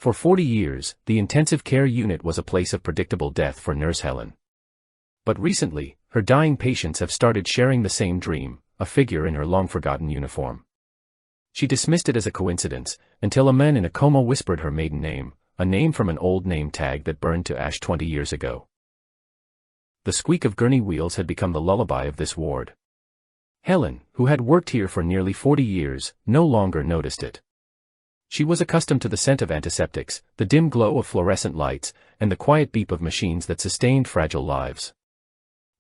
For 40 years, the intensive care unit was a place of predictable death for Nurse Helen. But recently, her dying patients have started sharing the same dream, a figure in her long-forgotten uniform. She dismissed it as a coincidence, until a man in a coma whispered her maiden name, a name from an old name tag that burned to ash 20 years ago. The squeak of gurney wheels had become the lullaby of this ward. Helen, who had worked here for nearly 40 years, no longer noticed it. She was accustomed to the scent of antiseptics, the dim glow of fluorescent lights, and the quiet beep of machines that sustained fragile lives.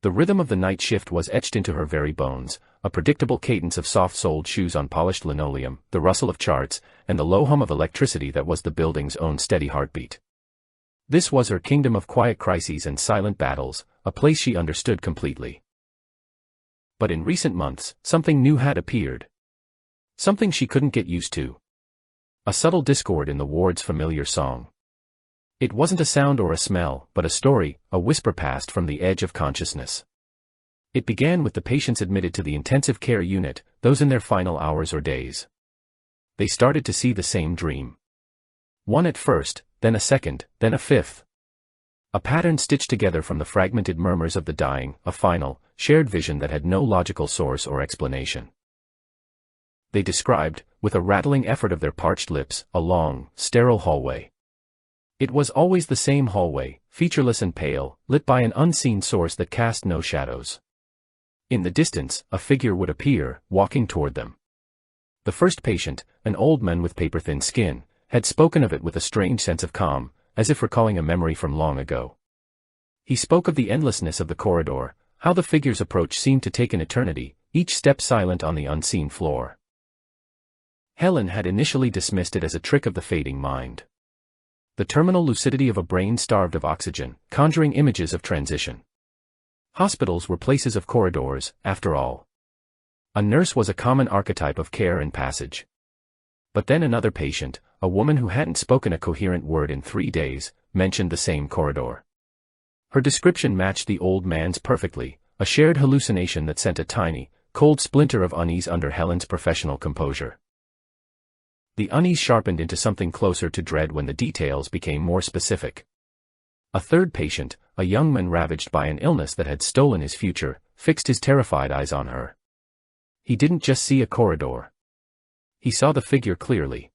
The rhythm of the night shift was etched into her very bones, a predictable cadence of soft-soled shoes on polished linoleum, the rustle of charts, and the low hum of electricity that was the building's own steady heartbeat. This was her kingdom of quiet crises and silent battles, a place she understood completely. But in recent months, something new had appeared. Something she couldn't get used to. A subtle discord in the ward's familiar song. It wasn't a sound or a smell, but a story, a whisper passed from the edge of consciousness. It began with the patients admitted to the intensive care unit, those in their final hours or days. They started to see the same dream. One at first, then a second, then a fifth. A pattern stitched together from the fragmented murmurs of the dying, a final, shared vision that had no logical source or explanation. They described, with a rattling effort of their parched lips, a long, sterile hallway. It was always the same hallway, featureless and pale, lit by an unseen source that cast no shadows. In the distance, a figure would appear, walking toward them. The first patient, an old man with paper-thin skin, had spoken of it with a strange sense of calm, as if recalling a memory from long ago. He spoke of the endlessness of the corridor, how the figure's approach seemed to take an eternity, each step silent on the unseen floor. Helen had initially dismissed it as a trick of the fading mind. The terminal lucidity of a brain starved of oxygen, conjuring images of transition. Hospitals were places of corridors, after all. A nurse was a common archetype of care and passage. But then another patient, a woman who hadn't spoken a coherent word in 3 days, mentioned the same corridor. Her description matched the old man's perfectly, a shared hallucination that sent a tiny, cold splinter of unease under Helen's professional composure. The unease sharpened into something closer to dread when the details became more specific. A third patient, a young man ravaged by an illness that had stolen his future, fixed his terrified eyes on her. He didn't just see a corridor. He saw the figure clearly.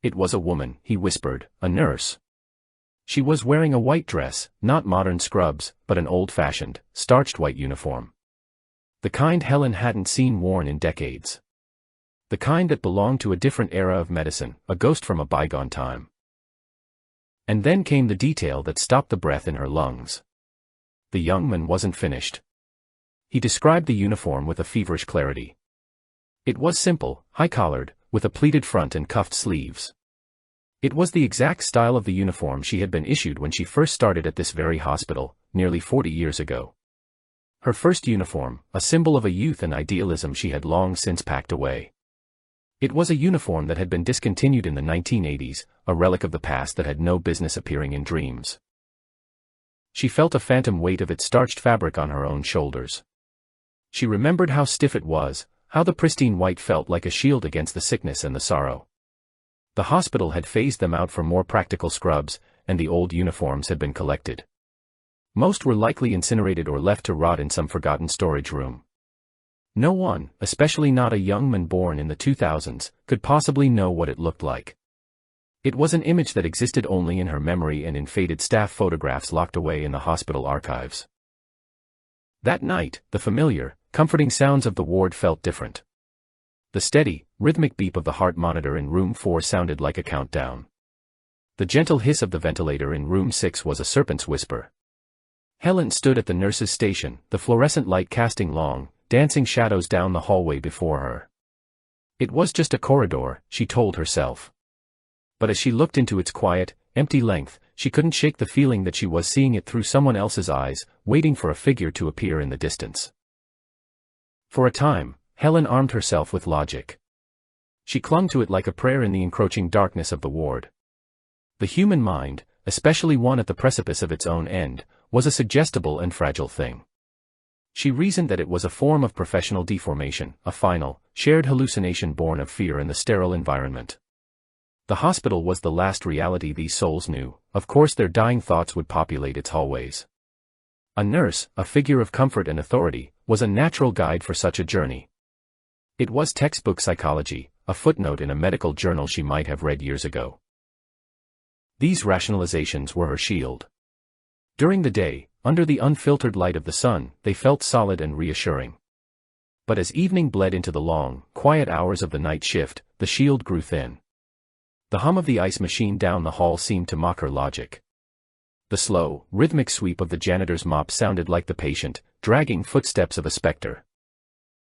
It was a woman, he whispered, a nurse. She was wearing a white dress, not modern scrubs, but an old-fashioned, starched white uniform. The kind Helen hadn't seen worn in decades. The kind that belonged to a different era of medicine, a ghost from a bygone time. And then came the detail that stopped the breath in her lungs. The young man wasn't finished. He described the uniform with a feverish clarity. It was simple, high-collared, with a pleated front and cuffed sleeves. It was the exact style of the uniform she had been issued when she first started at this very hospital, nearly 40 years ago. Her first uniform, a symbol of a youth and idealism she had long since packed away. It was a uniform that had been discontinued in the 1980s, a relic of the past that had no business appearing in dreams. She felt a phantom weight of its starched fabric on her own shoulders. She remembered how stiff it was, how the pristine white felt like a shield against the sickness and the sorrow. The hospital had phased them out for more practical scrubs, and the old uniforms had been collected. Most were likely incinerated or left to rot in some forgotten storage room. No one, especially not a young man born in the 2000s, could possibly know what it looked like. It was an image that existed only in her memory and in faded staff photographs locked away in the hospital archives. That night, the familiar, comforting sounds of the ward felt different. The steady, rhythmic beep of the heart monitor in room 4 sounded like a countdown. The gentle hiss of the ventilator in room 6 was a serpent's whisper. Helen stood at the nurse's station, the fluorescent light casting long, dancing shadows down the hallway before her. It was just a corridor, she told herself. But as she looked into its quiet, empty length, she couldn't shake the feeling that she was seeing it through someone else's eyes, waiting for a figure to appear in the distance. For a time, Helen armed herself with logic. She clung to it like a prayer in the encroaching darkness of the ward. The human mind, especially one at the precipice of its own end, was a suggestible and fragile thing. She reasoned that it was a form of professional deformation, a final, shared hallucination born of fear in the sterile environment. The hospital was the last reality these souls knew. Of course their dying thoughts would populate its hallways. A nurse, a figure of comfort and authority, was a natural guide for such a journey. It was textbook psychology, a footnote in a medical journal she might have read years ago. These rationalizations were her shield. During the day, under the unfiltered light of the sun, they felt solid and reassuring. But as evening bled into the long, quiet hours of the night shift, the shield grew thin. The hum of the ice machine down the hall seemed to mock her logic. The slow, rhythmic sweep of the janitor's mop sounded like the patient, dragging footsteps of a specter.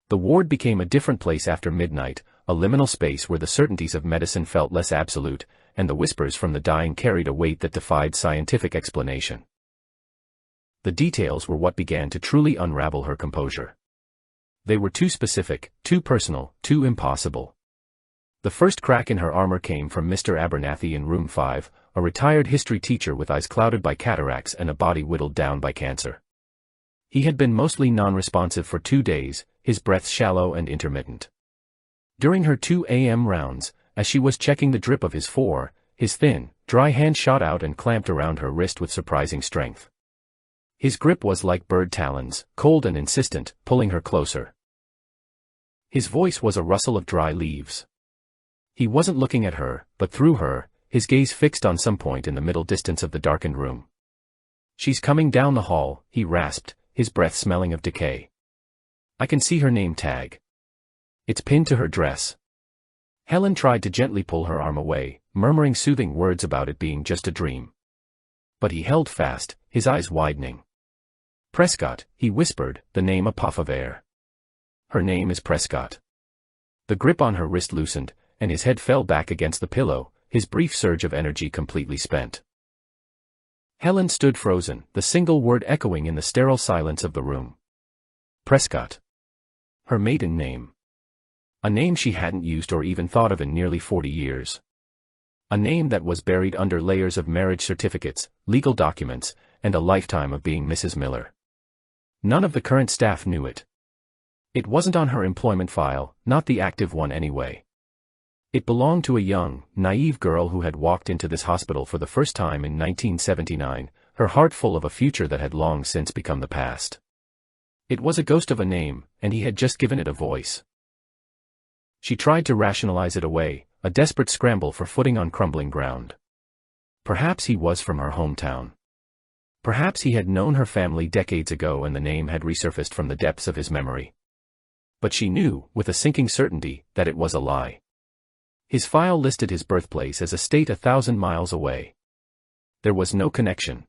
The ward became a different place after midnight, a liminal space where the certainties of medicine felt less absolute, and the whispers from the dying carried a weight that defied scientific explanation. The details were what began to truly unravel her composure. They were too specific, too personal, too impossible. The first crack in her armor came from Mr. Abernathy in room 5, a retired history teacher with eyes clouded by cataracts and a body whittled down by cancer. He had been mostly non-responsive for 2 days, his breath shallow and intermittent. During her 2 a.m. rounds, as she was checking the drip of his his thin, dry hand shot out and clamped around her wrist with surprising strength. His grip was like bird talons, cold and insistent, pulling her closer. His voice was a rustle of dry leaves. He wasn't looking at her, but through her, his gaze fixed on some point in the middle distance of the darkened room. "She's coming down the hall," he rasped, his breath smelling of decay. "I can see her name tag. It's pinned to her dress." Helen tried to gently pull her arm away, murmuring soothing words about it being just a dream. But he held fast, his eyes widening. "Prescott," he whispered, the name a puff of air. "Her name is Prescott." The grip on her wrist loosened, and his head fell back against the pillow, his brief surge of energy completely spent. Helen stood frozen, the single word echoing in the sterile silence of the room. Prescott. Her maiden name. A name she hadn't used or even thought of in nearly 40 years. A name that was buried under layers of marriage certificates, legal documents, and a lifetime of being Mrs. Miller. None of the current staff knew it. It wasn't on her employment file, not the active one anyway. It belonged to a young, naive girl who had walked into this hospital for the first time in 1979, her heart full of a future that had long since become the past. It was a ghost of a name, and he had just given it a voice. She tried to rationalize it away, a desperate scramble for footing on crumbling ground. Perhaps he was from her hometown. Perhaps he had known her family decades ago and the name had resurfaced from the depths of his memory. But she knew, with a sinking certainty, that it was a lie. His file listed his birthplace as a state 1,000 miles away. There was no connection.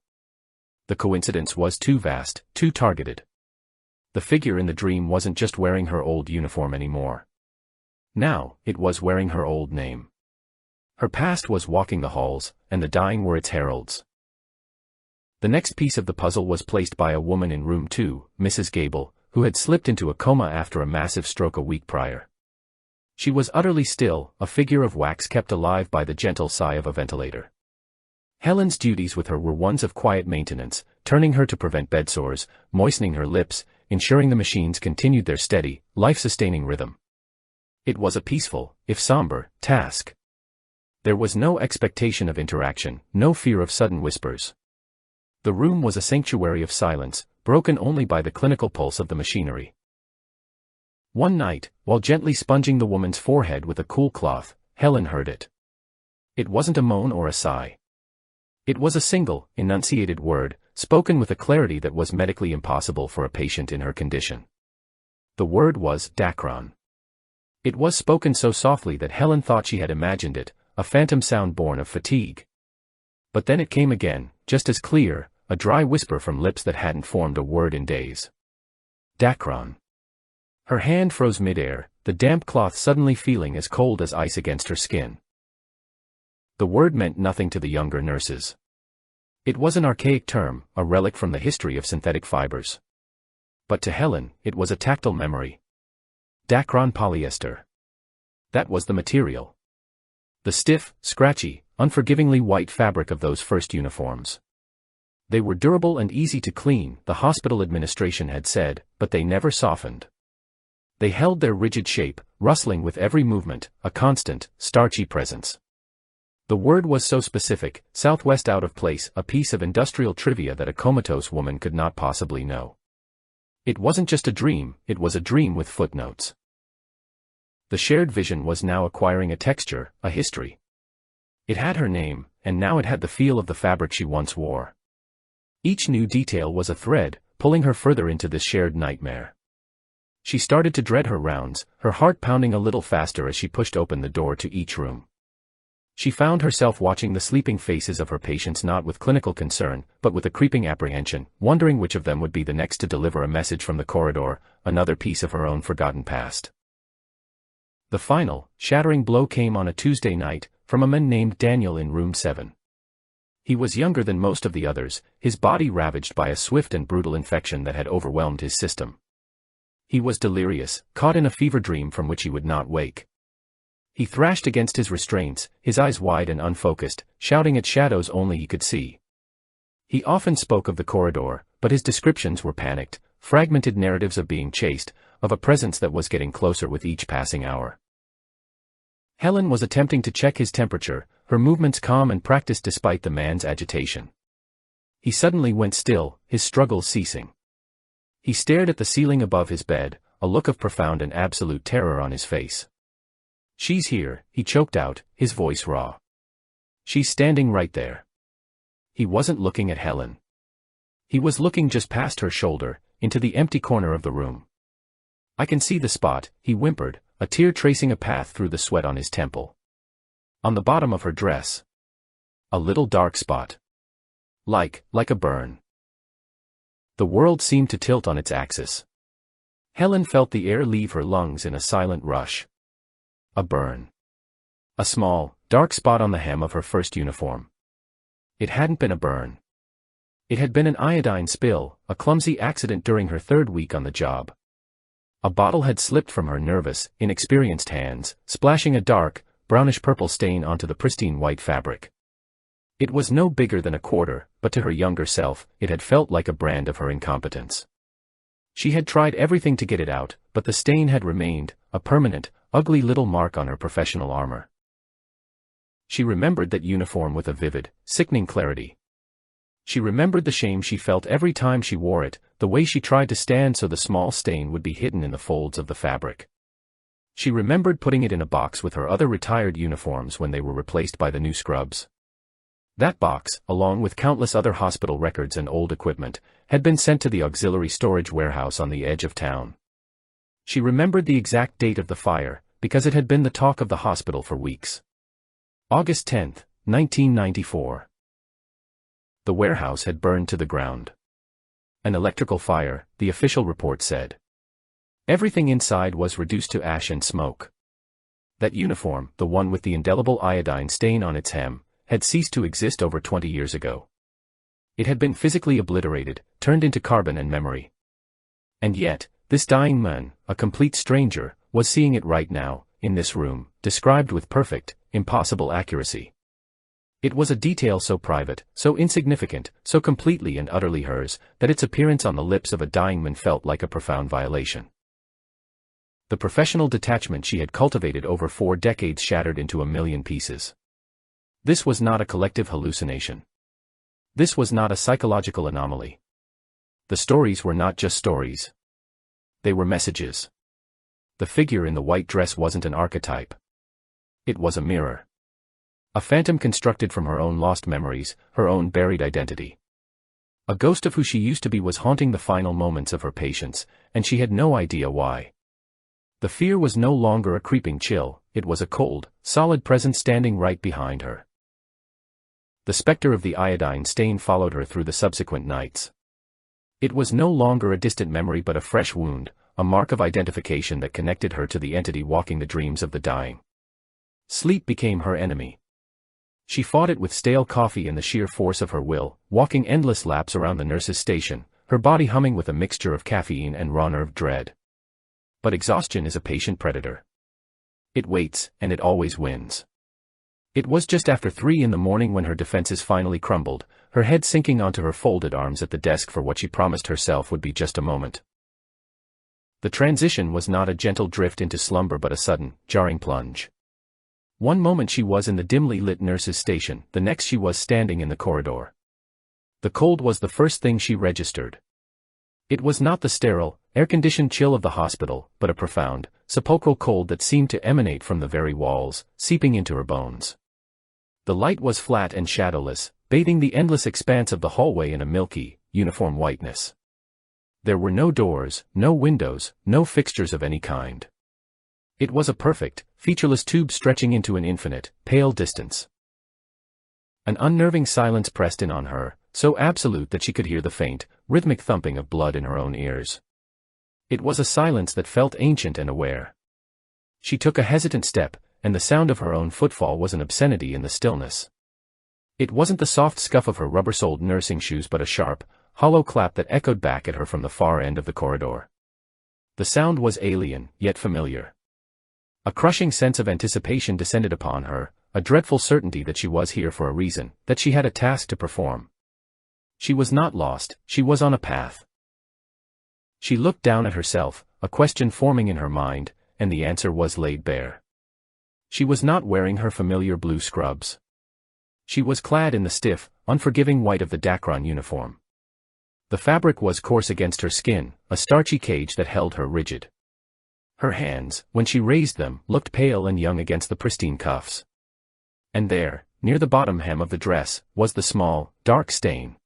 The coincidence was too vast, too targeted. The figure in the dream wasn't just wearing her old uniform anymore. Now, it was wearing her old name. Her past was walking the halls, and the dying were its heralds. The next piece of the puzzle was placed by a woman in room 2, Mrs. Gable, who had slipped into a coma after a massive stroke a week prior. She was utterly still, a figure of wax kept alive by the gentle sigh of a ventilator. Helen's duties with her were ones of quiet maintenance, turning her to prevent bedsores, moistening her lips, ensuring the machines continued their steady, life-sustaining rhythm. It was a peaceful, if somber, task. There was no expectation of interaction, no fear of sudden whispers. The room was a sanctuary of silence, broken only by the clinical pulse of the machinery. One night, while gently sponging the woman's forehead with a cool cloth, Helen heard it. It wasn't a moan or a sigh. It was a single, enunciated word, spoken with a clarity that was medically impossible for a patient in her condition. The word was Dacron. It was spoken so softly that Helen thought she had imagined it, a phantom sound born of fatigue. But then it came again, just as clear, a dry whisper from lips that hadn't formed a word in days. Dacron. Her hand froze midair, the damp cloth suddenly feeling as cold as ice against her skin. The word meant nothing to the younger nurses. It was an archaic term, a relic from the history of synthetic fibers. But to Helen, it was a tactile memory. Dacron polyester. That was the material. The stiff, scratchy, unforgivingly white fabric of those first uniforms. They were durable and easy to clean, the hospital administration had said, but they never softened. They held their rigid shape, rustling with every movement, a constant, starchy presence. The word was so specific, southwest out of place, a piece of industrial trivia that a comatose woman could not possibly know. It wasn't just a dream, it was a dream with footnotes. The shared vision was now acquiring a texture, a history. It had her name, and now it had the feel of the fabric she once wore. Each new detail was a thread, pulling her further into this shared nightmare. She started to dread her rounds, her heart pounding a little faster as she pushed open the door to each room. She found herself watching the sleeping faces of her patients not with clinical concern, but with a creeping apprehension, wondering which of them would be the next to deliver a message from the corridor, another piece of her own forgotten past. The final, shattering blow came on a Tuesday night, from a man named Daniel in room 7. He was younger than most of the others, his body ravaged by a swift and brutal infection that had overwhelmed his system. He was delirious, caught in a fever dream from which he would not wake. He thrashed against his restraints, his eyes wide and unfocused, shouting at shadows only he could see. He often spoke of the corridor, but his descriptions were panicked, fragmented narratives of being chased, of a presence that was getting closer with each passing hour. Helen was attempting to check his temperature, her movements calm and practiced despite the man's agitation. He suddenly went still, his struggles ceasing. He stared at the ceiling above his bed, a look of profound and absolute terror on his face. "She's here," he choked out, his voice raw. "She's standing right there." He wasn't looking at Helen. He was looking just past her shoulder, into the empty corner of the room. "I can see the spot," he whimpered, a tear tracing a path through the sweat on his temple. "On the bottom of her dress. A little dark spot. Like a burn." The world seemed to tilt on its axis. Helen felt the air leave her lungs in a silent rush. A burn. A small, dark spot on the hem of her first uniform. It hadn't been a burn. It had been an iodine spill, a clumsy accident during her 3rd week on the job. A bottle had slipped from her nervous, inexperienced hands, splashing a dark, brownish-purple stain onto the pristine white fabric. It was no bigger than a quarter, but to her younger self, it had felt like a brand of her incompetence. She had tried everything to get it out, but the stain had remained, a permanent, ugly little mark on her professional armor. She remembered that uniform with a vivid, sickening clarity. She remembered the shame she felt every time she wore it, the way she tried to stand so the small stain would be hidden in the folds of the fabric. She remembered putting it in a box with her other retired uniforms when they were replaced by the new scrubs. That box, along with countless other hospital records and old equipment, had been sent to the auxiliary storage warehouse on the edge of town. She remembered the exact date of the fire, because it had been the talk of the hospital for weeks. August 10, 1994. The warehouse had burned to the ground. An electrical fire, the official report said. Everything inside was reduced to ash and smoke. That uniform, the one with the indelible iodine stain on its hem, had ceased to exist over 20 years ago. It had been physically obliterated, turned into carbon and memory. And yet, this dying man, a complete stranger, was seeing it right now, in this room, described with perfect, impossible accuracy. It was a detail so private, so insignificant, so completely and utterly hers, that its appearance on the lips of a dying man felt like a profound violation. The professional detachment she had cultivated over 4 decades shattered into a million pieces. This was not a collective hallucination. This was not a psychological anomaly. The stories were not just stories. They were messages. The figure in the white dress wasn't an archetype. It was a mirror. A phantom constructed from her own lost memories, her own buried identity. A ghost of who she used to be was haunting the final moments of her patients, and she had no idea why. The fear was no longer a creeping chill, it was a cold, solid presence standing right behind her. The specter of the iodine stain followed her through the subsequent nights. It was no longer a distant memory but a fresh wound, a mark of identification that connected her to the entity walking the dreams of the dying. Sleep became her enemy. She fought it with stale coffee and the sheer force of her will, walking endless laps around the nurse's station, her body humming with a mixture of caffeine and raw-nerve dread. But exhaustion is a patient predator. It waits, and it always wins. It was just after 3 in the morning when her defenses finally crumbled, her head sinking onto her folded arms at the desk for what she promised herself would be just a moment. The transition was not a gentle drift into slumber but a sudden, jarring plunge. One moment she was in the dimly lit nurse's station, the next she was standing in the corridor. The cold was the first thing she registered. It was not the sterile, air-conditioned chill of the hospital, but a profound, sepulchral cold that seemed to emanate from the very walls, seeping into her bones. The light was flat and shadowless, bathing the endless expanse of the hallway in a milky, uniform whiteness. There were no doors, no windows, no fixtures of any kind. It was a perfect, featureless tube stretching into an infinite, pale distance. An unnerving silence pressed in on her, so absolute that she could hear the faint, rhythmic thumping of blood in her own ears. It was a silence that felt ancient and aware. She took a hesitant step, and the sound of her own footfall was an obscenity in the stillness. It wasn't the soft scuff of her rubber-soled nursing shoes but a sharp, hollow clap that echoed back at her from the far end of the corridor. The sound was alien, yet familiar. A crushing sense of anticipation descended upon her, a dreadful certainty that she was here for a reason, that she had a task to perform. She was not lost, she was on a path. She looked down at herself, a question forming in her mind, and the answer was laid bare. She was not wearing her familiar blue scrubs. She was clad in the stiff, unforgiving white of the Dacron uniform. The fabric was coarse against her skin, a starchy cage that held her rigid. Her hands, when she raised them, looked pale and young against the pristine cuffs. And there, near the bottom hem of the dress, was the small, dark stain.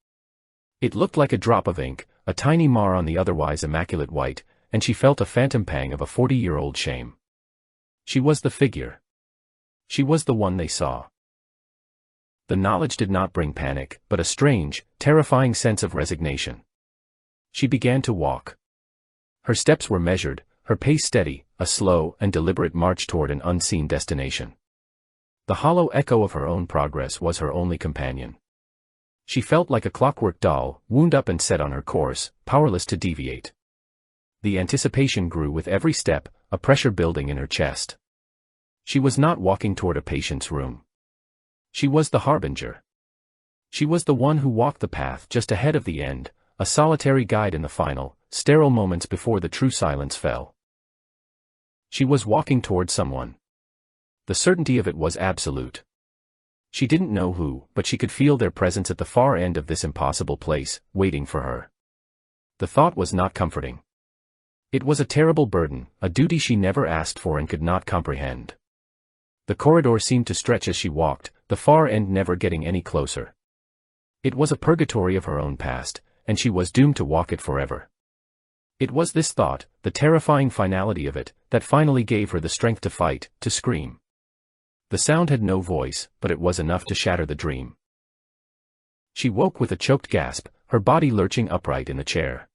It looked like a drop of ink, a tiny mar on the otherwise immaculate white, and she felt a phantom pang of a 40-year-old shame. She was the figure. She was the one they saw. The knowledge did not bring panic, but a strange, terrifying sense of resignation. She began to walk. Her steps were measured, her pace steady, a slow and deliberate march toward an unseen destination. The hollow echo of her own progress was her only companion. She felt like a clockwork doll, wound up and set on her course, powerless to deviate. The anticipation grew with every step, a pressure building in her chest. She was not walking toward a patient's room. She was the harbinger. She was the one who walked the path just ahead of the end, a solitary guide in the final, sterile moments before the true silence fell. She was walking toward someone. The certainty of it was absolute. She didn't know who, but she could feel their presence at the far end of this impossible place, waiting for her. The thought was not comforting. It was a terrible burden, a duty she never asked for and could not comprehend. The corridor seemed to stretch as she walked, the far end never getting any closer. It was a purgatory of her own past, and she was doomed to walk it forever. It was this thought, the terrifying finality of it, that finally gave her the strength to fight, to scream. The sound had no voice, but it was enough to shatter the dream. She woke with a choked gasp, her body lurching upright in the chair.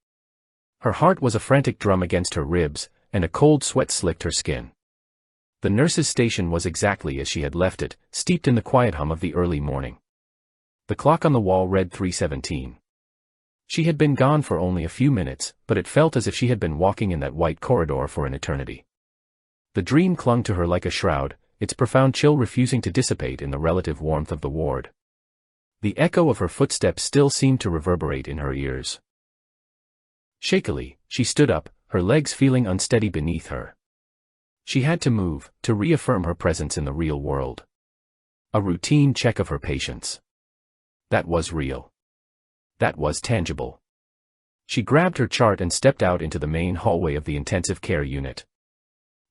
Her heart was a frantic drum against her ribs, and a cold sweat slicked her skin. The nurse's station was exactly as she had left it, steeped in the quiet hum of the early morning. The clock on the wall read 3:17. She had been gone for only a few minutes, but it felt as if she had been walking in that white corridor for an eternity. The dream clung to her like a shroud, its profound chill refusing to dissipate in the relative warmth of the ward. The echo of her footsteps still seemed to reverberate in her ears. Shakily, she stood up, her legs feeling unsteady beneath her. She had to move, to reaffirm her presence in the real world. A routine check of her patience. That was real. That was tangible. She grabbed her chart and stepped out into the main hallway of the intensive care unit.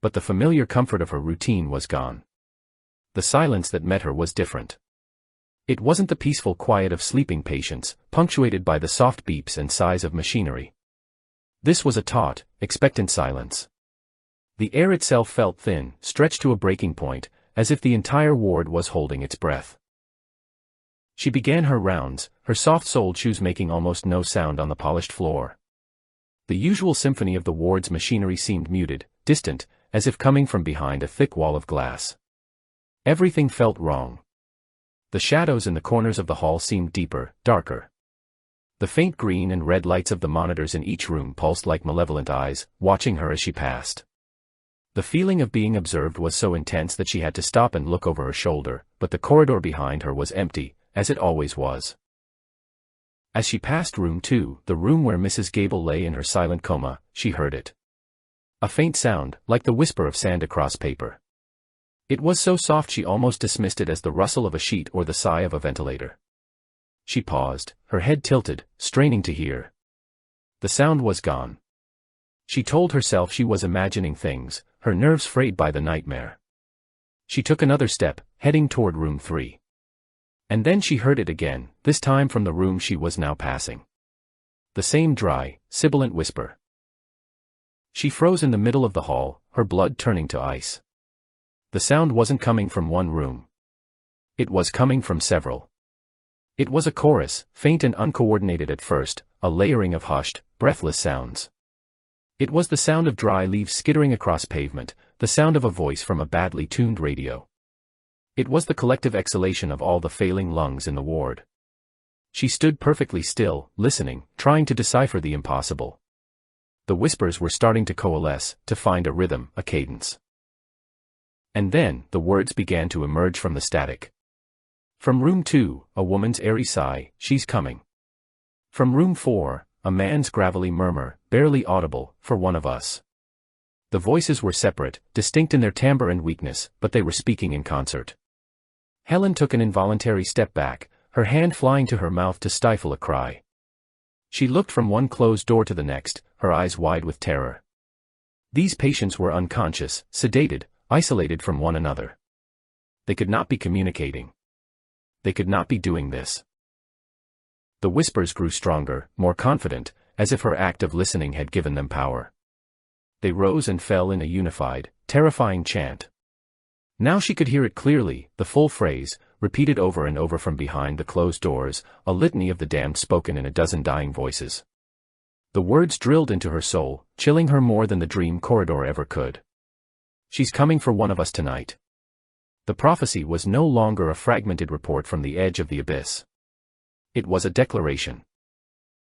But the familiar comfort of her routine was gone. The silence that met her was different. It wasn't the peaceful quiet of sleeping patients, punctuated by the soft beeps and sighs of machinery. This was a taut, expectant silence. The air itself felt thin, stretched to a breaking point, as if the entire ward was holding its breath. She began her rounds, her soft-soled shoes making almost no sound on the polished floor. The usual symphony of the ward's machinery seemed muted, distant, as if coming from behind a thick wall of glass. Everything felt wrong. The shadows in the corners of the hall seemed deeper, darker. The faint green and red lights of the monitors in each room pulsed like malevolent eyes, watching her as she passed. The feeling of being observed was so intense that she had to stop and look over her shoulder, but the corridor behind her was empty, as it always was. As she passed room 2, the room where Mrs. Gable lay in her silent coma, she heard it. A faint sound, like the whisper of sand across paper. It was so soft she almost dismissed it as the rustle of a sheet or the sigh of a ventilator. She paused, her head tilted, straining to hear. The sound was gone. She told herself she was imagining things, her nerves frayed by the nightmare. She took another step, heading toward room 3. And then she heard it again, this time from the room she was now passing. The same dry, sibilant whisper. She froze in the middle of the hall, her blood turning to ice. The sound wasn't coming from one room. It was coming from several. It was a chorus, faint and uncoordinated at first, a layering of hushed, breathless sounds. It was the sound of dry leaves skittering across pavement, the sound of a voice from a badly tuned radio. It was the collective exhalation of all the failing lungs in the ward. She stood perfectly still, listening, trying to decipher the impossible. The whispers were starting to coalesce, to find a rhythm, a cadence. And then, the words began to emerge from the static. From room 2, a woman's airy sigh, "She's coming." From room 4, a man's gravelly murmur, barely audible, "For one of us." The voices were separate, distinct in their timbre and weakness, but they were speaking in concert. Helen took an involuntary step back, her hand flying to her mouth to stifle a cry. She looked from one closed door to the next, her eyes wide with terror. These patients were unconscious, sedated, isolated from one another. They could not be communicating. They could not be doing this. The whispers grew stronger, more confident, as if her act of listening had given them power. They rose and fell in a unified, terrifying chant. Now she could hear it clearly, the full phrase, repeated over and over from behind the closed doors, a litany of the damned spoken in a dozen dying voices. The words drilled into her soul, chilling her more than the dream corridor ever could. "She's coming for one of us tonight." The prophecy was no longer a fragmented report from the edge of the abyss. It was a declaration.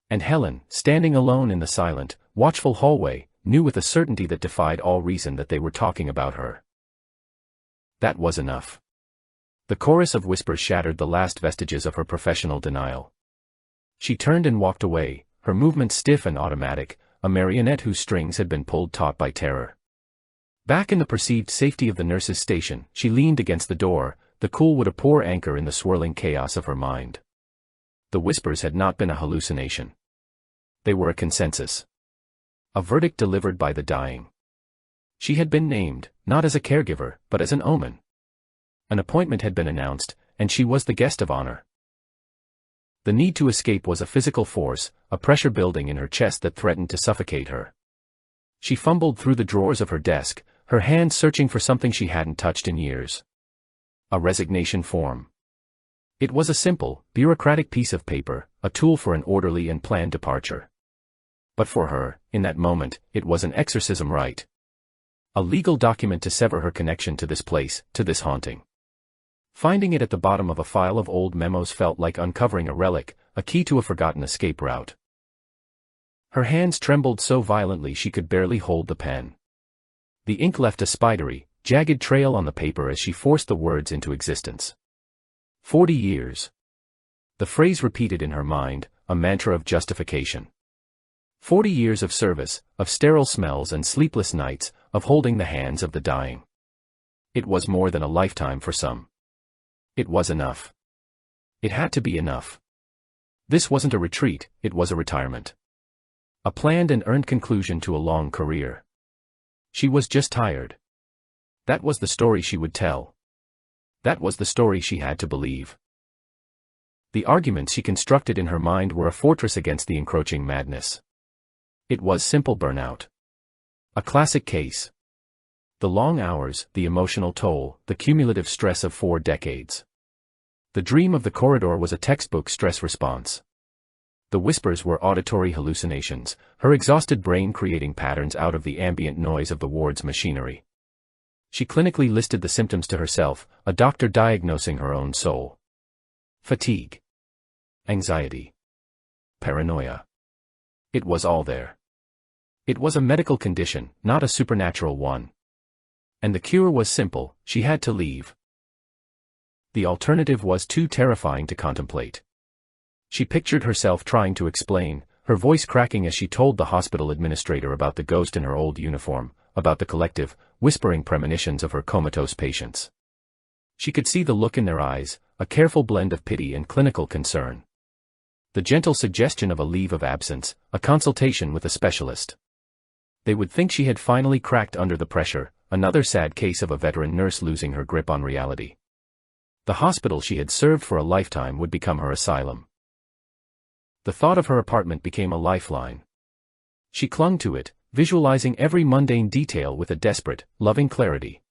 And Helen, standing alone in the silent, watchful hallway, knew with a certainty that defied all reason that they were talking about her. That was enough. The chorus of whispers shattered the last vestiges of her professional denial. She turned and walked away, her movements stiff and automatic, a marionette whose strings had been pulled taut by terror. Back in the perceived safety of the nurse's station, she leaned against the door, the cool wood a poor anchor in the swirling chaos of her mind. The whispers had not been a hallucination. They were a consensus. A verdict delivered by the dying. She had been named, not as a caregiver, but as an omen. An appointment had been announced, and she was the guest of honor. The need to escape was a physical force, a pressure building in her chest that threatened to suffocate her. She fumbled through the drawers of her desk, her hands searching for something she hadn't touched in years. A resignation form. It was a simple, bureaucratic piece of paper, a tool for an orderly and planned departure. But for her, in that moment, it was an exorcism rite. A legal document to sever her connection to this place, to this haunting. Finding it at the bottom of a file of old memos felt like uncovering a relic, a key to a forgotten escape route. Her hands trembled so violently she could barely hold the pen. The ink left a spidery, jagged trail on the paper as she forced the words into existence. 40 years. The phrase repeated in her mind, a mantra of justification. 40 years of service, of sterile smells and sleepless nights, of holding the hands of the dying. It was more than a lifetime for some. It was enough. It had to be enough. This wasn't a retreat, it was a retirement. A planned and earned conclusion to a long career. She was just tired. That was the story she would tell. That was the story she had to believe. The arguments she constructed in her mind were a fortress against the encroaching madness. It was simple burnout. A classic case. The long hours, the emotional toll, the cumulative stress of 4 decades. The dream of the corridor was a textbook stress response. The whispers were auditory hallucinations, her exhausted brain creating patterns out of the ambient noise of the ward's machinery. She clinically listed the symptoms to herself, a doctor diagnosing her own soul. Fatigue. Anxiety. Paranoia. It was all there. It was a medical condition, not a supernatural one. And the cure was simple, she had to leave. The alternative was too terrifying to contemplate. She pictured herself trying to explain, her voice cracking as she told the hospital administrator about the ghost in her old uniform, about the collective, whispering premonitions of her comatose patients. She could see the look in their eyes, a careful blend of pity and clinical concern. The gentle suggestion of a leave of absence, a consultation with a specialist. They would think she had finally cracked under the pressure, another sad case of a veteran nurse losing her grip on reality. The hospital she had served for a lifetime would become her asylum. The thought of her apartment became a lifeline. She clung to it, visualizing every mundane detail with a desperate, loving clarity.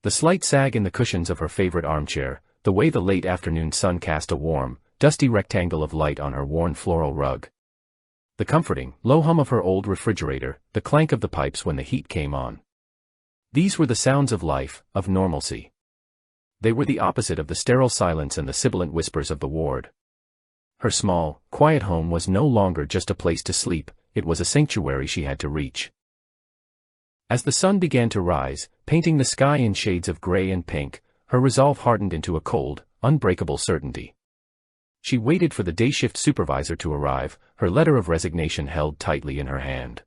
The slight sag in the cushions of her favorite armchair, the way the late afternoon sun cast a warm, dusty rectangle of light on her worn floral rug. The comforting, low hum of her old refrigerator, the clank of the pipes when the heat came on. These were the sounds of life, of normalcy. They were the opposite of the sterile silence and the sibilant whispers of the ward. Her small, quiet home was no longer just a place to sleep, it was a sanctuary she had to reach. As the sun began to rise, painting the sky in shades of gray and pink, her resolve hardened into a cold, unbreakable certainty. She waited for the day shift supervisor to arrive, her letter of resignation held tightly in her hand.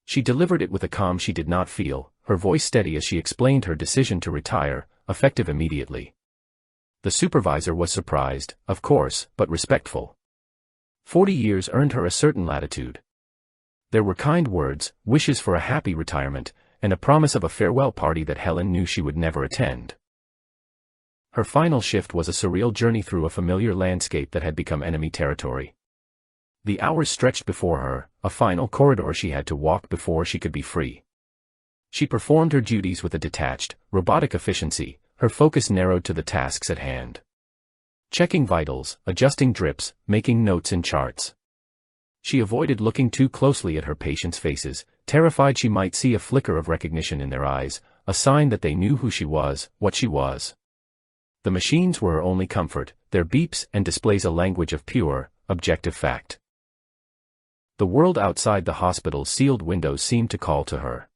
She delivered it with a calm she did not feel, her voice steady as she explained her decision to retire, effective immediately. The supervisor was surprised, of course, but respectful. 40 years earned her a certain latitude. There were kind words, wishes for a happy retirement, and a promise of a farewell party that Helen knew she would never attend. Her final shift was a surreal journey through a familiar landscape that had become enemy territory. The hours stretched before her, a final corridor she had to walk before she could be free. She performed her duties with a detached, robotic efficiency, her focus narrowed to the tasks at hand. Checking vitals, adjusting drips, making notes in charts. She avoided looking too closely at her patients' faces, terrified she might see a flicker of recognition in their eyes, a sign that they knew who she was, what she was. The machines were her only comfort, their beeps and displays a language of pure, objective fact. The world outside the hospital's sealed windows seemed to call to her.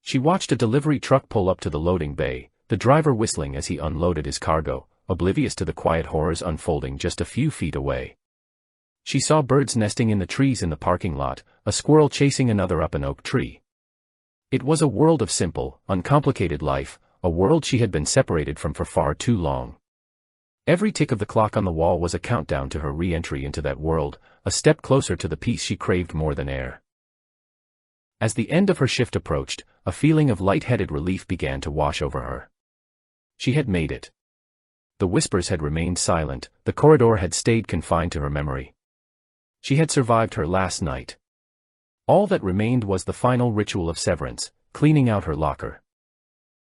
She watched a delivery truck pull up to the loading bay, the driver whistling as he unloaded his cargo, oblivious to the quiet horrors unfolding just a few feet away. She saw birds nesting in the trees in the parking lot, a squirrel chasing another up an oak tree. It was a world of simple, uncomplicated life, a world she had been separated from for far too long. Every tick of the clock on the wall was a countdown to her re-entry into that world, a step closer to the peace she craved more than air. As the end of her shift approached, a feeling of light-headed relief began to wash over her. She had made it. The whispers had remained silent, the corridor had stayed confined to her memory. She had survived her last night. All that remained was the final ritual of severance, cleaning out her locker.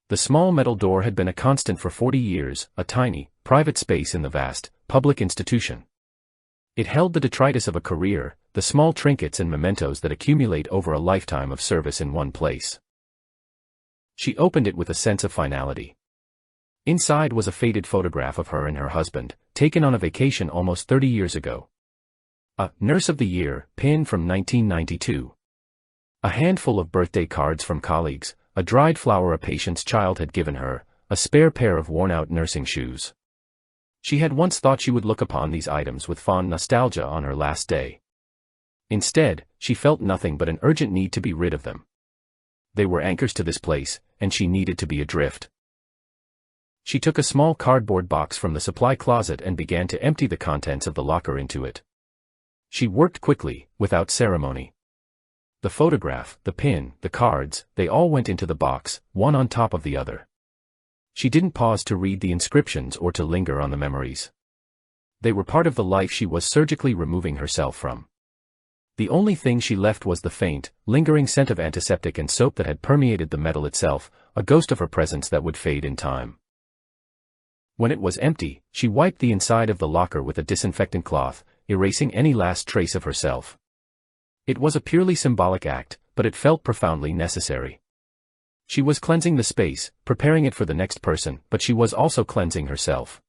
The small metal door had been a constant for 40 years, a tiny, private space in the vast, public institution. It held the detritus of a career, the small trinkets and mementos that accumulate over a lifetime of service in one place. She opened it with a sense of finality. Inside was a faded photograph of her and her husband, taken on a vacation almost 30 years ago. A Nurse of the Year pin from 1992. A handful of birthday cards from colleagues, a dried flower a patient's child had given her, a spare pair of worn-out nursing shoes. She had once thought she would look upon these items with fond nostalgia on her last day. Instead, she felt nothing but an urgent need to be rid of them. They were anchors to this place, and she needed to be adrift. She took a small cardboard box from the supply closet and began to empty the contents of the locker into it. She worked quickly, without ceremony. The photograph, the pin, the cards, they all went into the box, one on top of the other. She didn't pause to read the inscriptions or to linger on the memories. They were part of the life she was surgically removing herself from. The only thing she left was the faint, lingering scent of antiseptic and soap that had permeated the metal itself, a ghost of her presence that would fade in time. When it was empty, she wiped the inside of the locker with a disinfectant cloth, erasing any last trace of herself. It was a purely symbolic act, but it felt profoundly necessary. She was cleansing the space, preparing it for the next person, but she was also cleansing herself.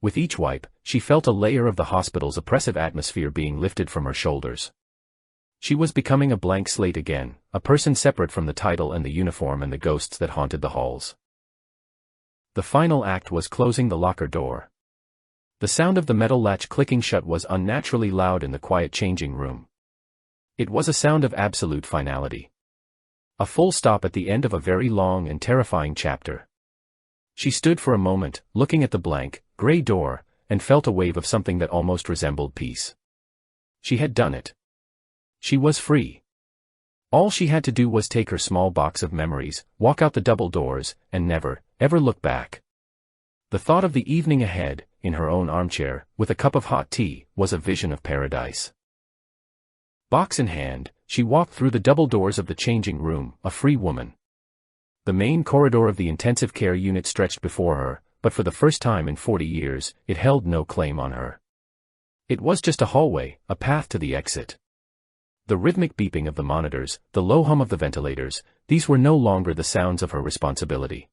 With each wipe, she felt a layer of the hospital's oppressive atmosphere being lifted from her shoulders. She was becoming a blank slate again, a person separate from the title and the uniform and the ghosts that haunted the halls. The final act was closing the locker door. The sound of the metal latch clicking shut was unnaturally loud in the quiet changing room. It was a sound of absolute finality. A full stop at the end of a very long and terrifying chapter. She stood for a moment, looking at the blank, gray door, and felt a wave of something that almost resembled peace. She had done it. She was free. All she had to do was take her small box of memories, walk out the double doors, and never, ever look back. The thought of the evening ahead, in her own armchair, with a cup of hot tea, was a vision of paradise. Box in hand, she walked through the double doors of the changing room, a free woman. The main corridor of the intensive care unit stretched before her, but for the first time in 40 years, it held no claim on her. It was just a hallway, a path to the exit. The rhythmic beeping of the monitors, the low hum of the ventilators, these were no longer the sounds of her responsibility.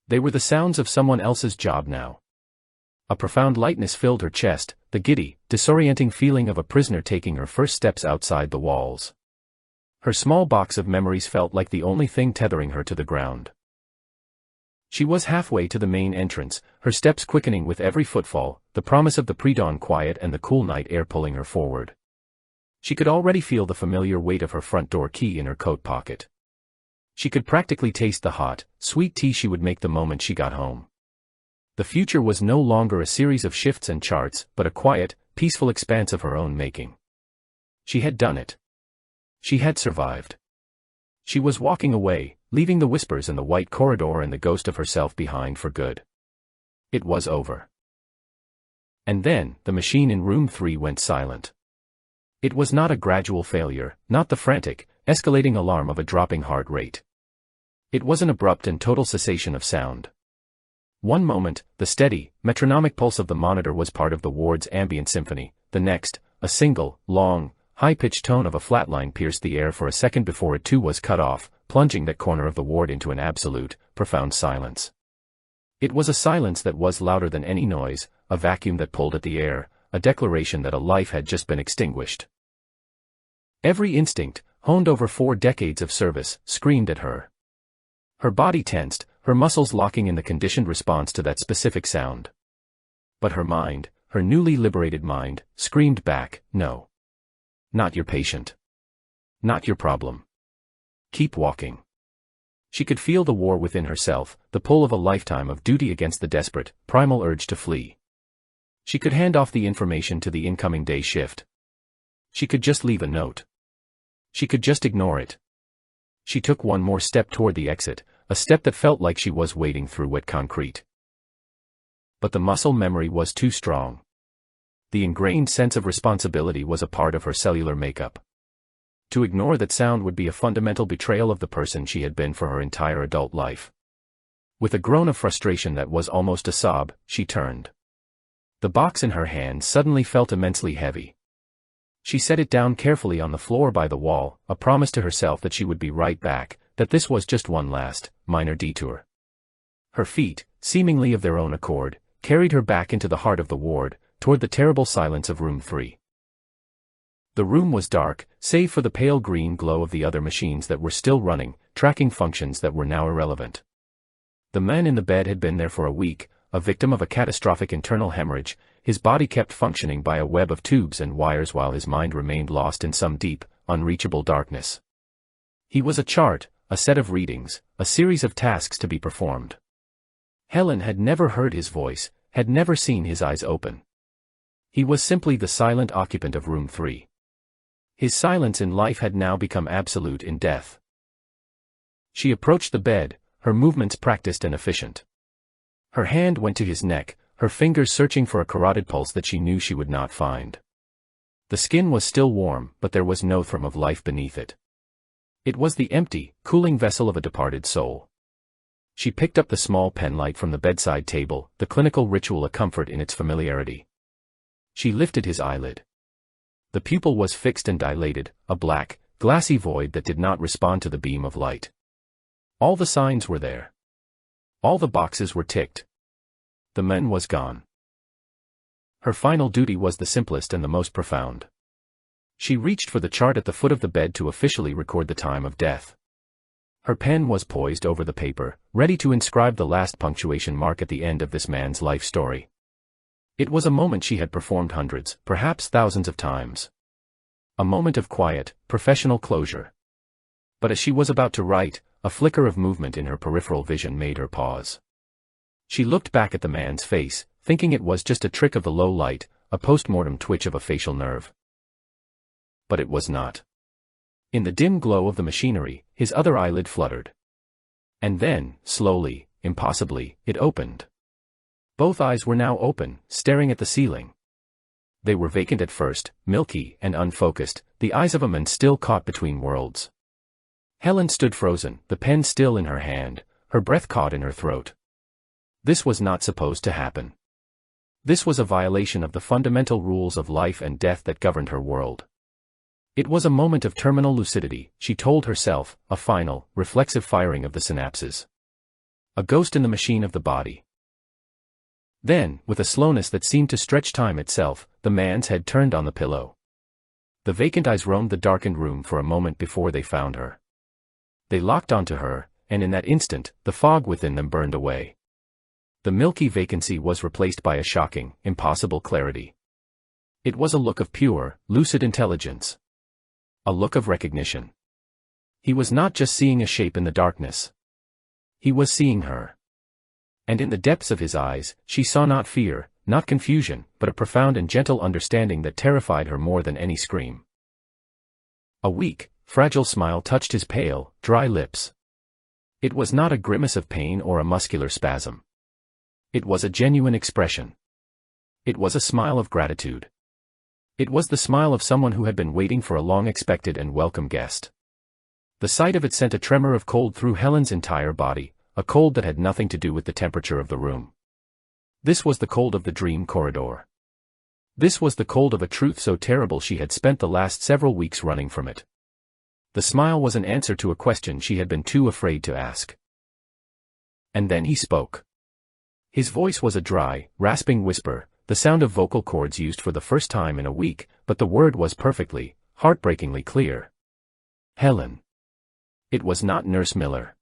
They were the sounds of someone else's job now. A profound lightness filled her chest, the giddy, disorienting feeling of a prisoner taking her first steps outside the walls. Her small box of memories felt like the only thing tethering her to the ground. She was halfway to the main entrance, her steps quickening with every footfall, the promise of the pre-dawn quiet and the cool night air pulling her forward. She could already feel the familiar weight of her front door key in her coat pocket. She could practically taste the hot, sweet tea she would make the moment she got home. The future was no longer a series of shifts and charts, but a quiet, peaceful expanse of her own making. She had done it. She had survived. She was walking away, leaving the whispers in the white corridor and the ghost of herself behind for good. It was over. And then, the machine in room 3 went silent. It was not a gradual failure, not the frantic, escalating alarm of a dropping heart rate. It was an abrupt and total cessation of sound. One moment, the steady, metronomic pulse of the monitor was part of the ward's ambient symphony, the next, a single, long, high-pitched tone of a flatline pierced the air for a second before it too was cut off, plunging that corner of the ward into an absolute, profound silence. It was a silence that was louder than any noise, a vacuum that pulled at the air, a declaration that a life had just been extinguished. Every instinct, honed over 4 decades of service, screamed at her. Her body tensed, her muscles locking in the conditioned response to that specific sound. But her mind, her newly liberated mind, screamed back, no. Not your patient. Not your problem. Keep walking. She could feel the war within herself, the pull of a lifetime of duty against the desperate, primal urge to flee. She could hand off the information to the incoming day shift. She could just leave a note. She could just ignore it. She took one more step toward the exit, a step that felt like she was wading through wet concrete. But the muscle memory was too strong. The ingrained sense of responsibility was a part of her cellular makeup. To ignore that sound would be a fundamental betrayal of the person she had been for her entire adult life. With a groan of frustration that was almost a sob, she turned. The box in her hand suddenly felt immensely heavy. She set it down carefully on the floor by the wall, a promise to herself that she would be right back, that this was just one last, minor detour. Her feet, seemingly of their own accord, carried her back into the heart of the ward, toward the terrible silence of room 3. The room was dark, save for the pale green glow of the other machines that were still running, tracking functions that were now irrelevant. The man in the bed had been there for a week, a victim of a catastrophic internal hemorrhage, his body kept functioning by a web of tubes and wires while his mind remained lost in some deep, unreachable darkness. He was a chart, a set of readings, a series of tasks to be performed. Helen had never heard his voice, had never seen his eyes open. He was simply the silent occupant of room 3. His silence in life had now become absolute in death. She approached the bed, her movements practiced and efficient. Her hand went to his neck, her fingers searching for a carotid pulse that she knew she would not find. The skin was still warm, but there was no thrum of life beneath it. It was the empty, cooling vessel of a departed soul. She picked up the small penlight from the bedside table, the clinical ritual a comfort in its familiarity. She lifted his eyelid. The pupil was fixed and dilated, a black, glassy void that did not respond to the beam of light. All the signs were there. All the boxes were ticked. The man was gone. Her final duty was the simplest and the most profound. She reached for the chart at the foot of the bed to officially record the time of death. Her pen was poised over the paper, ready to inscribe the last punctuation mark at the end of this man's life story. It was a moment she had performed hundreds, perhaps thousands of times. A moment of quiet, professional closure. But as she was about to write, a flicker of movement in her peripheral vision made her pause. She looked back at the man's face, thinking it was just a trick of the low light, a post-mortem twitch of a facial nerve. But it was not. In the dim glow of the machinery, his other eyelid fluttered. And then, slowly, impossibly, it opened. Both eyes were now open, staring at the ceiling. They were vacant at first, milky and unfocused, the eyes of a man still caught between worlds. Helen stood frozen, the pen still in her hand, her breath caught in her throat. This was not supposed to happen. This was a violation of the fundamental rules of life and death that governed her world. It was a moment of terminal lucidity, she told herself, a final, reflexive firing of the synapses. A ghost in the machine of the body. Then, with a slowness that seemed to stretch time itself, the man's head turned on the pillow. The vacant eyes roamed the darkened room for a moment before they found her. They locked onto her, and in that instant, the fog within them burned away. The milky vacancy was replaced by a shocking, impossible clarity. It was a look of pure, lucid intelligence. A look of recognition. He was not just seeing a shape in the darkness. He was seeing her. And in the depths of his eyes, she saw not fear, not confusion, but a profound and gentle understanding that terrified her more than any scream. A weak, fragile smile touched his pale, dry lips. It was not a grimace of pain or a muscular spasm. It was a genuine expression. It was a smile of gratitude. It was the smile of someone who had been waiting for a long-expected and welcome guest. The sight of it sent a tremor of cold through Helen's entire body, a cold that had nothing to do with the temperature of the room. This was the cold of the dream corridor. This was the cold of a truth so terrible she had spent the last several weeks running from it. The smile was an answer to a question she had been too afraid to ask. And then he spoke. His voice was a dry, rasping whisper, the sound of vocal cords used for the first time in a week, but the word was perfectly, heartbreakingly clear. Helen. It was not Nurse Miller.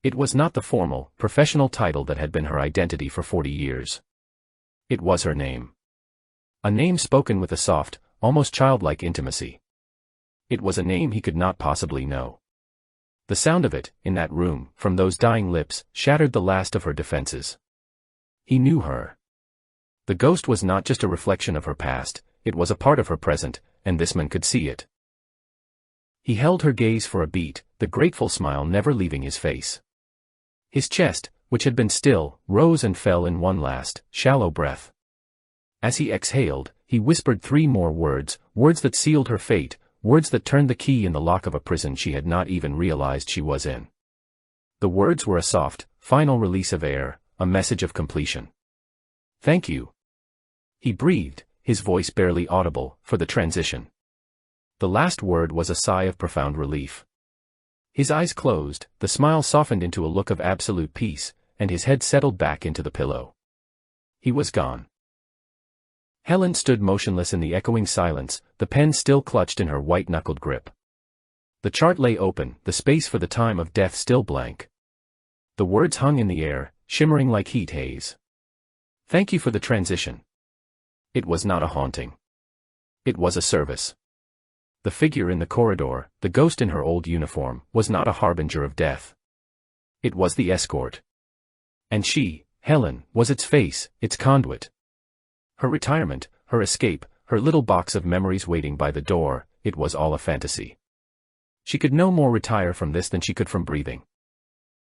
It was not the formal, professional title that had been her identity for 40 years. It was her name. A name spoken with a soft, almost childlike intimacy. It was a name he could not possibly know. The sound of it, in that room, from those dying lips, shattered the last of her defenses. He knew her. The ghost was not just a reflection of her past, it was a part of her present, and this man could see it. He held her gaze for a beat, the grateful smile never leaving his face. His chest, which had been still, rose and fell in one last, shallow breath. As he exhaled, he whispered 3 more words, words that sealed her fate, words that turned the key in the lock of a prison she had not even realized she was in. The words were a soft, final release of air, a message of completion. Thank you. He breathed, his voice barely audible, for the transition. The last word was a sigh of profound relief. His eyes closed, the smile softened into a look of absolute peace, and his head settled back into the pillow. He was gone. Helen stood motionless in the echoing silence, the pen still clutched in her white-knuckled grip. The chart lay open, the space for the time of death still blank. The words hung in the air, shimmering like heat haze. Thank you for the transition. It was not a haunting. It was a service. The figure in the corridor, the ghost in her old uniform, was not a harbinger of death. It was the escort. And she, Helen, was its face, its conduit. Her retirement, her escape, her little box of memories waiting by the door, it was all a fantasy. She could no more retire from this than she could from breathing.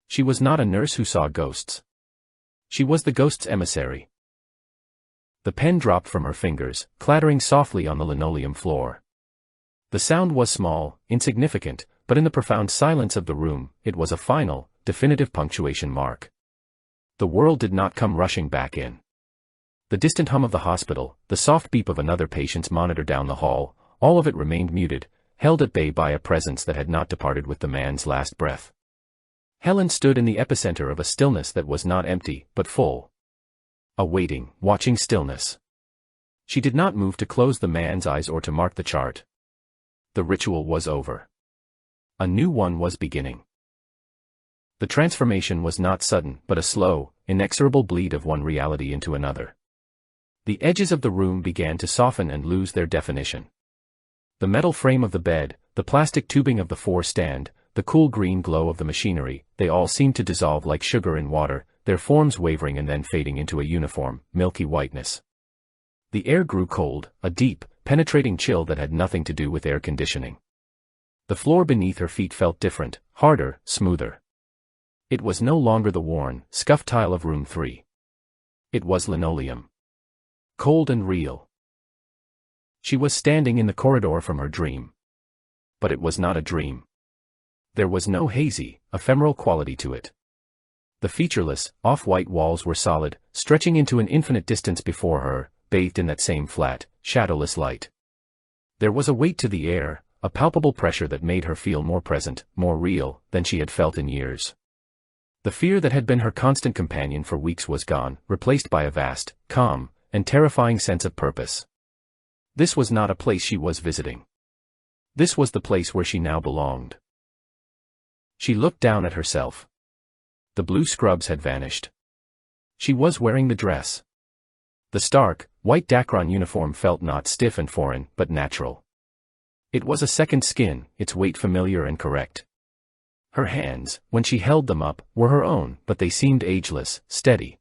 She was not a nurse who saw ghosts. She was the ghost's emissary. The pen dropped from her fingers, clattering softly on the linoleum floor. The sound was small, insignificant, but in the profound silence of the room, it was a final, definitive punctuation mark. The world did not come rushing back in. The distant hum of the hospital, the soft beep of another patient's monitor down the hall, all of it remained muted, held at bay by a presence that had not departed with the man's last breath. Helen stood in the epicenter of a stillness that was not empty, but full. A waiting, watching stillness. She did not move to close the man's eyes or to mark the chart. The ritual was over. A new one was beginning. The transformation was not sudden, but a slow, inexorable bleed of one reality into another. The edges of the room began to soften and lose their definition. The metal frame of the bed, the plastic tubing of the 4 stand, the cool green glow of the machinery, they all seemed to dissolve like sugar in water, their forms wavering and then fading into a uniform, milky whiteness. The air grew cold, a deep, penetrating chill that had nothing to do with air conditioning. The floor beneath her feet felt different, harder, smoother. It was no longer the worn, scuffed tile of room 3. It was linoleum. Cold and real. She was standing in the corridor from her dream. But it was not a dream. There was no hazy, ephemeral quality to it. The featureless, off-white walls were solid, stretching into an infinite distance before her, bathed in that same flat, shadowless light. There was a weight to the air, a palpable pressure that made her feel more present, more real, than she had felt in years. The fear that had been her constant companion for weeks was gone, replaced by a vast, calm, and terrifying sense of purpose. This was not a place she was visiting. This was the place where she now belonged. She looked down at herself. The blue scrubs had vanished. She was wearing the dress. The stark, white Dacron uniform felt not stiff and foreign, but natural. It was a second skin, its weight familiar and correct. Her hands, when she held them up, were her own, but they seemed ageless, steady.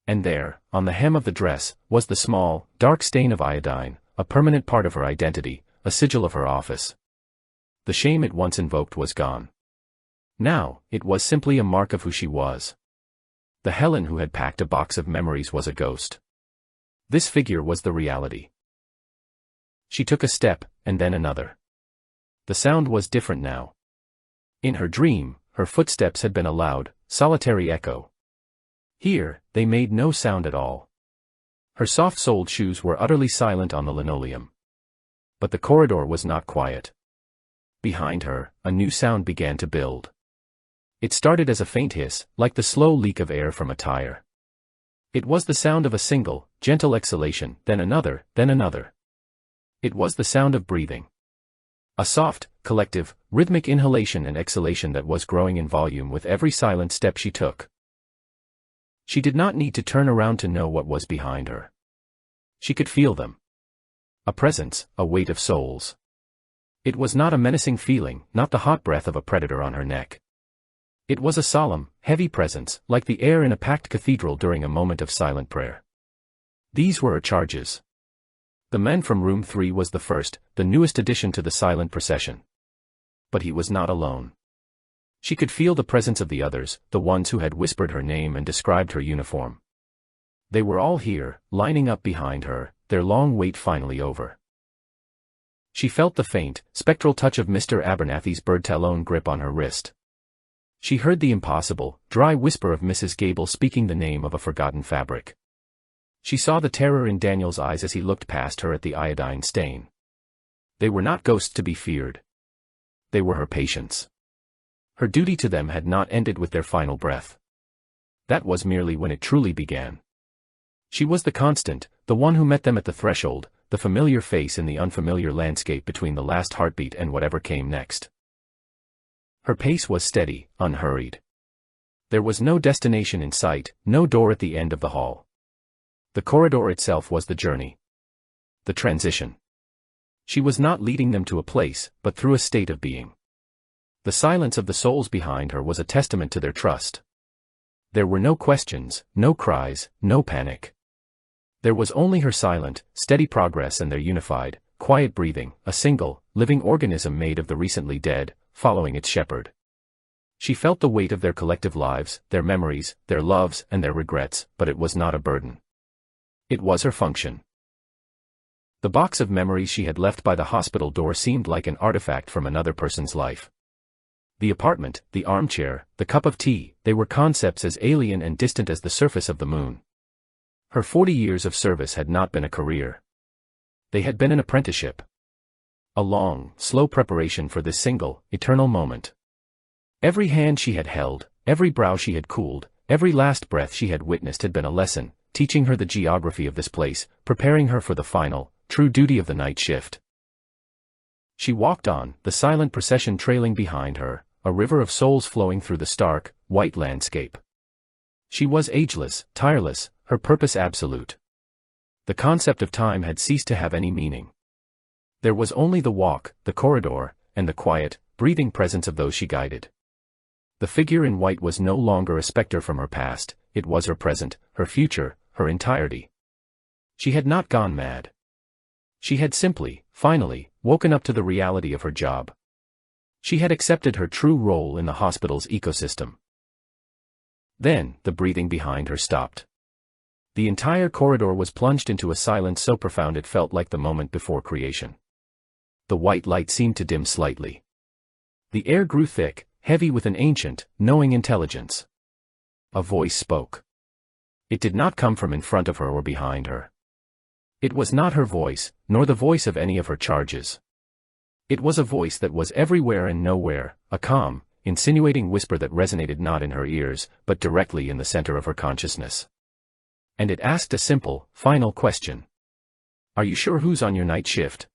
And there, on the hem of the dress, was the small, dark stain of iodine, a permanent part of her identity, a sigil of her office. The shame it once invoked was gone. Now, it was simply a mark of who she was. The Helen who had packed a box of memories was a ghost. This figure was the reality. She took a step, and then another. The sound was different now. In her dream, her footsteps had been a loud, solitary echo. Here, they made no sound at all. Her soft-soled shoes were utterly silent on the linoleum. But the corridor was not quiet. Behind her, a new sound began to build. It started as a faint hiss, like the slow leak of air from a tire. It was the sound of a single, gentle exhalation, then another, then another. It was the sound of breathing. A soft, collective, rhythmic inhalation and exhalation that was growing in volume with every silent step she took. She did not need to turn around to know what was behind her. She could feel them. A presence, a weight of souls. It was not a menacing feeling, not the hot breath of a predator on her neck. It was a solemn, heavy presence, like the air in a packed cathedral during a moment of silent prayer. These were her charges. The man from room 3 was the first, the newest addition to the silent procession. But he was not alone. She could feel the presence of the others, the ones who had whispered her name and described her uniform. They were all here, lining up behind her, their long wait finally over. She felt the faint, spectral touch of Mr. Abernathy's bird-talon grip on her wrist. She heard the impossible, dry whisper of Mrs. Gable speaking the name of a forgotten fabric. She saw the terror in Daniel's eyes as he looked past her at the iodine stain. They were not ghosts to be feared. They were her patients. Her duty to them had not ended with their final breath. That was merely when it truly began. She was the constant, the one who met them at the threshold, the familiar face in the unfamiliar landscape between the last heartbeat and whatever came next. Her pace was steady, unhurried. There was no destination in sight, no door at the end of the hall. The corridor itself was the journey. The transition. She was not leading them to a place, but through a state of being. The silence of the souls behind her was a testament to their trust. There were no questions, no cries, no panic. There was only her silent, steady progress and their unified, quiet breathing, a single, living organism made of the recently dead, following its shepherd. She felt the weight of their collective lives, their memories, their loves and their regrets, but it was not a burden. It was her function. The box of memories she had left by the hospital door seemed like an artifact from another person's life. The apartment, the armchair, the cup of tea, they were concepts as alien and distant as the surface of the moon. Her 40 years of service had not been a career. They had been an apprenticeship. A long, slow preparation for this single, eternal moment. Every hand she had held, every brow she had cooled, every last breath she had witnessed had been a lesson, teaching her the geography of this place, preparing her for the final, true duty of the night shift. She walked on, the silent procession trailing behind her, a river of souls flowing through the stark, white landscape. She was ageless, tireless, her purpose absolute. The concept of time had ceased to have any meaning. There was only the walk, the corridor, and the quiet, breathing presence of those she guided. The figure in white was no longer a specter from her past, it was her present, her future, her entirety. She had not gone mad. She had simply, finally, woken up to the reality of her job. She had accepted her true role in the hospital's ecosystem. Then, the breathing behind her stopped. The entire corridor was plunged into a silence so profound it felt like the moment before creation. The white light seemed to dim slightly. The air grew thick, heavy with an ancient, knowing intelligence. A voice spoke. It did not come from in front of her or behind her. It was not her voice, nor the voice of any of her charges. It was a voice that was everywhere and nowhere, a calm, insinuating whisper that resonated not in her ears, but directly in the center of her consciousness. And it asked a simple, final question. Are you sure who's on your night shift?